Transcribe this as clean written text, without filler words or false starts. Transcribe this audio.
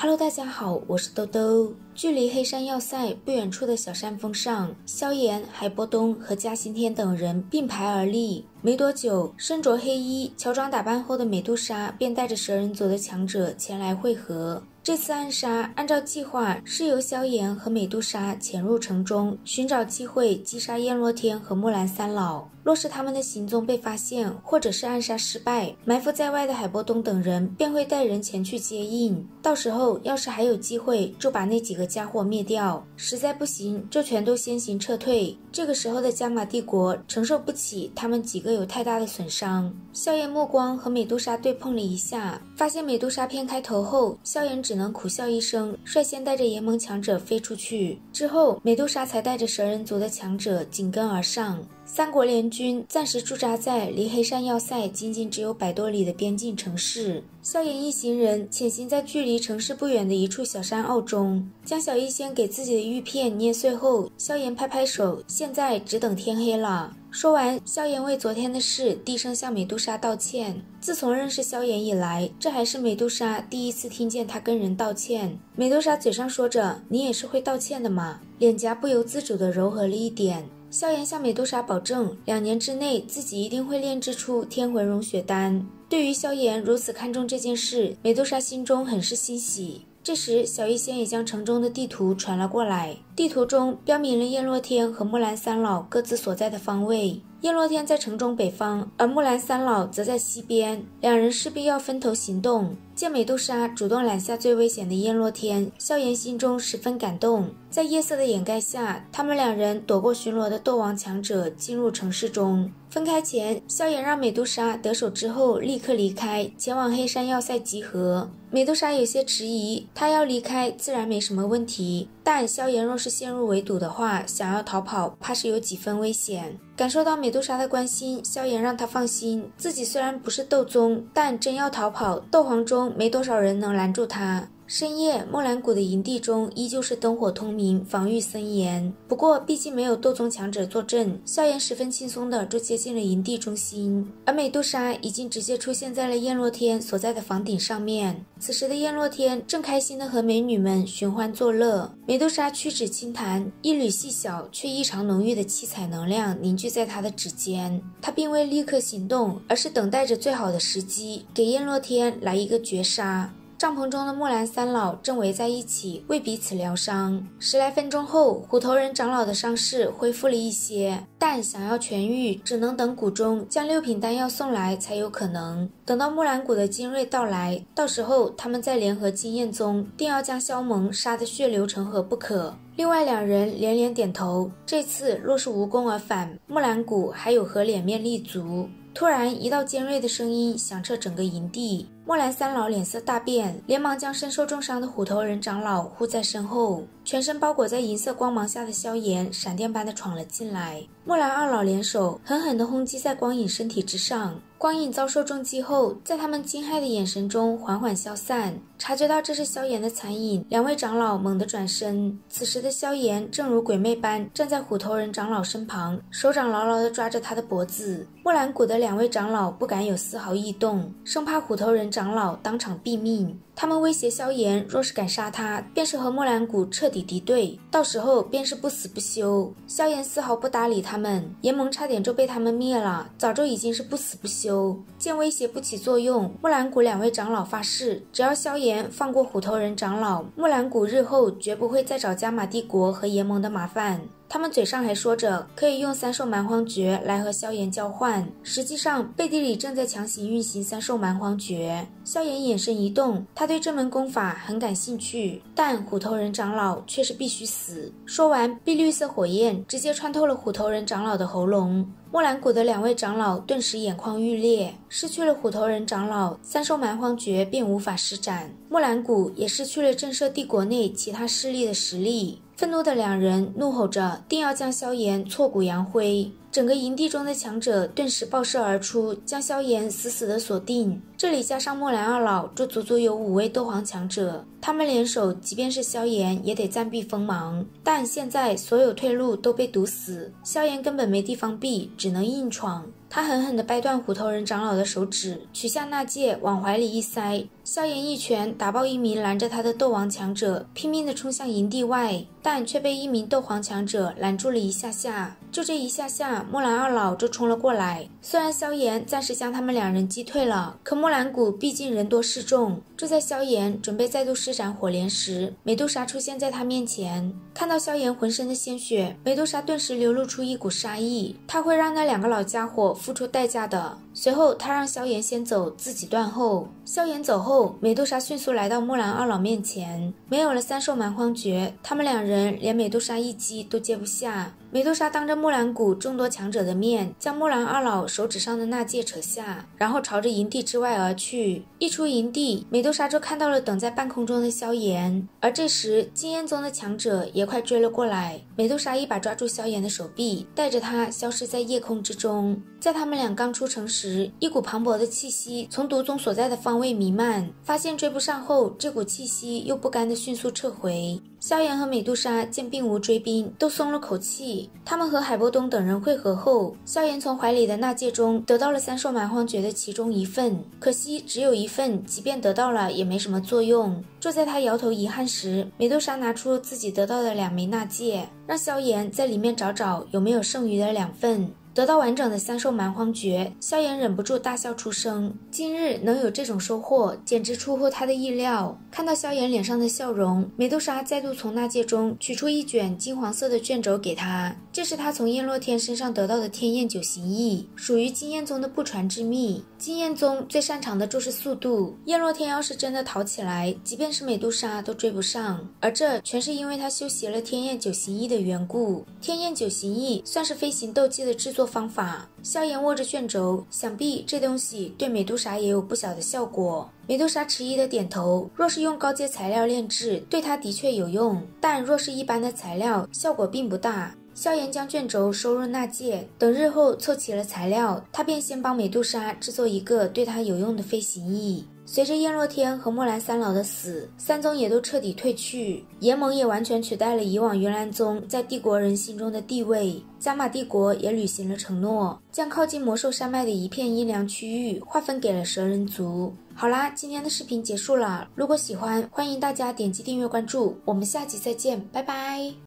Hello， 大家好，我是兜兜。距离黑山要塞不远处的小山峰上，萧炎、海波东和嘉刑天等人并排而立。没多久，身着黑衣、乔装打扮后的美杜莎便带着蛇人族的强者前来会合。这次暗杀按照计划是由萧炎和美杜莎潜入城中，寻找机会击杀焰落天和木兰三老。若是他们的行踪被发现，或者是暗杀失败，埋伏在外的海波东等人便会带人前去接应。到时候要是还有机会，就把那几个家伙灭掉；实在不行，就全都先行撤退。这个时候的加玛帝国承受不起他们几个有太大的损伤。萧炎目光和美杜莎对碰了一下，发现美杜莎偏开头后，萧炎只能苦笑一声，率先带着联盟强者飞出去。之后，美杜莎才带着蛇人族的强者紧跟而上。三国联军暂时驻扎在离黑山要塞仅仅只有100多里的边境城市。萧炎一行人潜行在距离城市不远的一处小山坳中，将小医仙给自己的玉片捏碎后，萧炎拍拍手，现在只等天黑了。说完，萧炎为昨天的事低声向美杜莎道歉。自从认识萧炎以来，这还是美杜莎第一次听见他跟人道歉。美杜莎嘴上说着“你也是会道歉的嘛”，脸颊不由自主地柔和了一点。萧炎向美杜莎保证，2年之内自己一定会炼制出天魂融血丹。对于萧炎如此看重这件事，美杜莎心中很是欣喜。这时，小医仙也将城中的地图传了过来，地图中标明了焰落天和木兰三老各自所在的方位。焰落天在城中北方，而木兰三老则在西边，两人势必要分头行动。见美杜莎主动揽下最危险的焰落天，萧炎心中十分感动。在夜色的掩盖下，他们2人躲过巡逻的斗王强者，进入城市中。分开前，萧炎让美杜莎得手之后立刻离开，前往黑山要塞集合。美杜莎有些迟疑，她要离开自然没什么问题，但萧炎若是陷入围堵的话，想要逃跑怕是有几分危险。感受到美杜莎的关心，萧炎让她放心，自己虽然不是斗宗，但真要逃跑，斗皇中没多少人能拦住他。深夜，莫兰谷的营地中依旧是灯火通明，防御森严。不过毕竟没有斗宗强者坐镇，萧炎十分轻松地就接近了营地中心，而美杜莎已经直接出现在了焰落天所在的房顶上面。此时的焰落天正开心地和美女们寻欢作乐。美杜莎屈指轻弹，一缕细小却异常浓郁的七彩能量凝聚在她的指尖。她并未立刻行动，而是等待着最好的时机，给焰落天来一个绝杀。帐篷中的木兰三老正围在一起为彼此疗伤。10来分钟后，虎头人长老的伤势恢复了一些，但想要痊愈，只能等谷中将6品丹药送来才有可能。等到木兰谷的精锐到来，到时候他们再联合金焰宗，定要将萧盟杀得血流成河不可。另外2人连连点头，这次若是无功而返，木兰谷还有何脸面立足？突然，一道尖锐的声音响彻整个营地。木兰三老脸色大变，连忙将身受重伤的虎头人长老护在身后。全身包裹在银色光芒下的萧炎闪电般的闯了进来。木兰2老联手，狠狠地轰击在光影身体之上。光影遭受重击后，在他们惊骇的眼神中缓缓消散。察觉到这是萧炎的残影，2位长老猛地转身。此时的萧炎正如鬼魅般站在虎头人长老身旁，手掌牢牢地抓着他的脖子。木兰谷的2位长老不敢有丝毫异动，生怕虎头人长老当场毙命。他们威胁萧炎，若是敢杀他，便是和木兰谷彻底敌对，到时候便是不死不休。萧炎丝毫不搭理他们，联盟差点就被他们灭了，早就已经是不死不休。见威胁不起作用，木兰谷2位长老发誓，只要萧炎放过虎头人长老，木兰谷日后绝不会再找加玛帝国和联盟的麻烦。他们嘴上还说着可以用3兽蛮荒诀来和萧炎交换，实际上背地里正在强行运行3兽蛮荒诀。萧炎眼神一动，他对这门功法很感兴趣，但虎头人长老却是必须死。说完，碧绿色火焰直接穿透了虎头人长老的喉咙。木兰谷的2位长老顿时眼眶欲裂，失去了虎头人长老，3兽蛮荒诀便无法施展。木兰谷也失去了震慑帝国内其他势力的实力。愤怒的2人怒吼着，定要将萧炎挫骨扬灰。整个营地中的强者顿时爆射而出，将萧炎死死地锁定。这里加上木兰2老，就足足有5位斗皇强者，他们联手，即便是萧炎也得暂避锋芒。但现在所有退路都被堵死，萧炎根本没地方避，只能硬闯。他狠狠地掰断虎头人长老的手指，取下纳戒往怀里一塞，萧炎一拳打爆一名拦着他的斗王强者，拼命地冲向营地外，但却被一名斗皇强者拦住了一下下。就这一下下，木兰二老就冲了过来。虽然萧炎暂时将他们两人击退了，可木兰谷毕竟人多势众。就在萧炎准备再度施展火莲时，美杜莎出现在他面前。看到萧炎浑身的鲜血，美杜莎顿时流露出一股杀意，她会让那两个老家伙付出代价的。随后她让萧炎先走，自己断后。萧炎走后，美杜莎迅速来到木兰二老面前。没有了三兽蛮荒诀，他们两人连美杜莎一击都接不下。美杜莎当着木兰谷众多强者的面，将木兰二老手指上的纳戒扯下，然后朝着营地之外而去。一出营地，美杜莎就看到了等在半空中的萧炎，而这时金焰宗的强者也快追了过来。美杜莎一把抓住萧炎的手臂，带着他消失在夜空之中。在他们俩刚出城时，一股磅礴的气息从毒宗所在的方位弥漫，发现追不上后，这股气息又不甘地迅速撤回。萧炎和美杜莎见并无追兵，都松了口气。他们和海波东等人会合后，萧炎从怀里的纳戒中得到了三兽蛮荒诀的其中一份，可惜只有一份，即便得到了也没什么作用。就在他摇头遗憾时，美杜莎拿出自己得到的2枚纳戒，让萧炎在里面找找有没有剩余的2份。得到完整的三兽蛮荒诀，萧炎忍不住大笑出声。今日能有这种收获，简直出乎他的意料。看到萧炎脸上的笑容，美杜莎再度从纳戒中取出一卷金黄色的卷轴给他，这是他从燕洛天身上得到的天焰九行翼，属于金焰宗的不传之秘。金焰宗最擅长的就是速度，燕洛天要是真的逃起来，即便是美杜莎都追不上，而这全是因为他修习了天焰九行翼的缘故。天焰九行翼算是飞行斗技的制作方法。萧炎握着卷轴，想必这东西对美杜莎也有不小的效果。美杜莎迟疑的点头，若是用高阶材料炼制，对她的确有用，但若是一般的材料，效果并不大。萧炎将卷轴收入纳戒，等日后凑齐了材料，他便先帮美杜莎制作一个对她有用的飞行翼。随着燕洛天和莫兰三老的死，三宗也都彻底退去，联盟也完全取代了以往云岚宗在帝国人心中的地位。加玛帝国也履行了承诺，将靠近魔兽山脉的一片阴凉区域划分给了蛇人族。好啦，今天的视频结束了，如果喜欢，欢迎大家点击订阅关注，我们下集再见，拜拜。